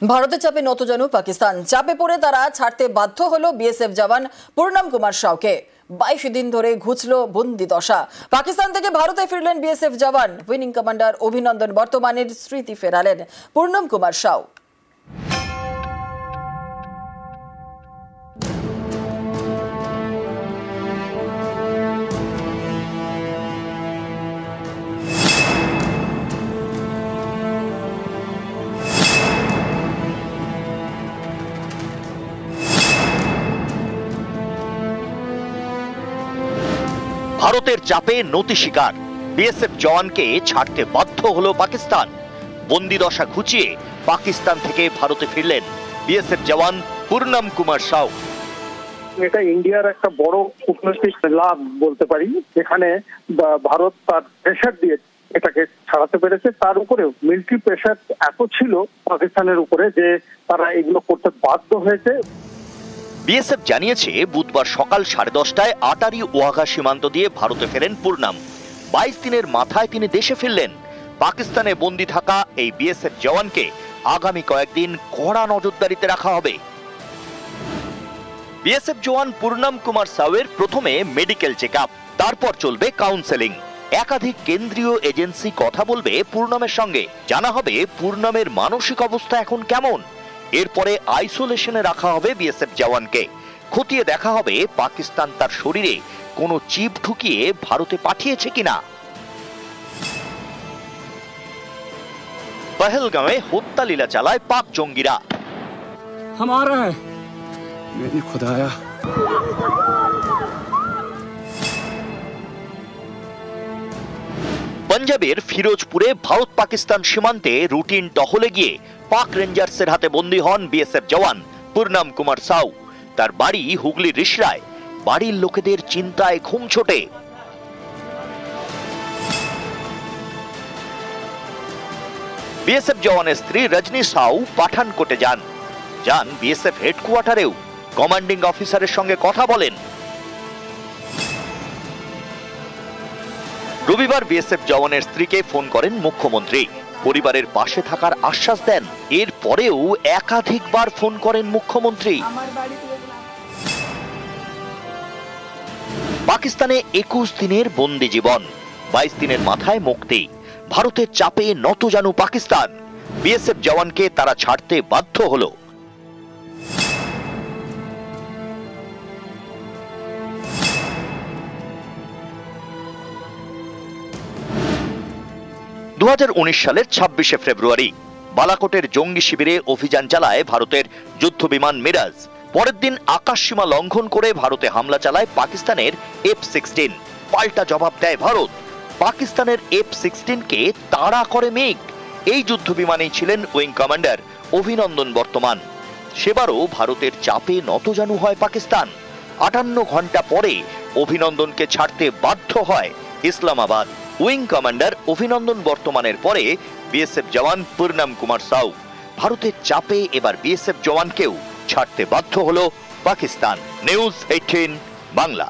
ভারতের চাপে নতজানু পাকিস্তান। চাপে পড়ে তারা ছাড়তে বাধ্য হলো বিএসএফ জওয়ান পূর্ণম কুমার সাউকে। 22 দিন ধরে ঘুচল বন্দি দশা। পাকিস্তান থেকে ভারতে ফিরলেন বিএসএফ জওয়ান। উইনিং কমান্ডার অভিনন্দন বর্তমানের স্মৃতি ফেরালেন পূর্ণম কুমার সাউ। ভারতের চাপে নতি শিকার বিএসএফ জওয়ানকে ছাড়তে বাধ্য হলো পাকিস্তান। বন্দিদশা ঘুচিয়ে পাকিস্তান থেকে ভারতে ফিরলেন বিএসএফ জওয়ান পূর্ণম কুমার সাউ। এটা ইন্ডিয়ার একটা বড় কূটনৈতিক লাভ বলতে পারি, যেখানে ভারত তার প্রেশার দিয়ে এটাকে ছাড়াতে পেরেছে। তার উপরেও মিলিটারি প্রেশার এত ছিল পাকিস্তানের উপরে যে তারা এগুলো করতে বাধ্য হয়েছে। বিএসএফ জানিয়েছে বুধবার সকাল 10:30টায় আটারি ওয়াঘা সীমান্ত দিয়ে ভারতে ফেরেন পূর্ণম। 22 দিনের মাথায় তিনি দেশে ফিরলেন। পাকিস্তানে বন্দী থাকা এই বিএসএফ জওয়ানকে আগামী কয়েকদিন কড়া নজরদারিতে রাখা হবে। বিএসএফ জওয়ান পূর্ণম কুমার সাউয়ের প্রথমে মেডিকেল চেকআপ, তারপর চলবে কাউন্সেলিং। একাধিক কেন্দ্রীয় এজেন্সি কথা বলবে পূর্ণমের সঙ্গে। জানা হবে পূর্ণমের মানসিক অবস্থা এখন কেমন। এরপরে আইসোলেশনে রাখা হবে বিএসএফ জওয়ানকে। খতিয়ে দেখা হবে পাকিস্তান তার শরীরে কোনো চিপ ঢুকিয়ে ভারতে পাঠিয়েছে কিনা। পহেলগাঁওয়ে হত্যা লীলা চালায় পাক জঙ্গিরা। পাঞ্জাবের ফিরোজপুরে ভারত পাকিস্তান সীমান্তে রুটিন টহলে গিয়ে পাক রেঞ্জার্সের হাতে বন্দী হন বিএসএফ জওয়ান পূর্ণম কুমার সাউ। তার বাড়ি হুগলির রিষড়ায়। বাড়ির লোকেদের চিন্তায় ঘুম ছোটে। বিএসএফ জওয়ানের স্ত্রী রজনী সাউ পাঠানকোটে যান বিএসএফ হেডকোয়ার্টারেও। কমান্ডিং অফিসারের সঙ্গে কথা বলেন। রবিবার বিএসএফ জওয়ানের স্ত্রীকে ফোন করেন মুখ্যমন্ত্রী। পরিবারের পাশে থাকার আশ্বাস দেন। এরপরেও একাধিকবার ফোন করেন মুখ্যমন্ত্রী। পাকিস্তানে 21 দিনের বন্দি জীবন, 22 দিনের মাথায় মুক্তি। ভারতের চাপে নতজানু পাকিস্তান। বিএসএফ জওয়ানকে তারা ছাড়তে বাধ্য হলো। সালের 26শে ফেব্রুয়ারি বালাকোটের জঙ্গি শিবিরে অভিযান চালায় ভারতের যুদ্ধ বিমান মিরাজ। পরের দিন আকাশসীমা লঙ্ঘন করে ভারতে হামলা চালায় পাকিস্তানের F-16। পাল্টা জবাব দেয় ভারত। পাকিস্তানের F-16কে তাড়া করে মিগ। এই যুদ্ধ বিমানেই ছিলেন উইং কমান্ডার অভিনন্দন বর্তমান। সেবারও ভারতের চাপে নতজানু হয় পাকিস্তান। 58 ঘন্টা পরে অভিনন্দনকে ছাড়তে বাধ্য হয় ইসলামাবাদ। উইং কমান্ডার অভিনন্দন বর্তমানের পরে বিএসএফ জওয়ান পূর্ণম কুমার সাউ। ভারতের চাপে এবার বিএসএফ জওয়ানকেও ছাড়তে বাধ্য হলো পাকিস্তান। নিউজ 18 বাংলা।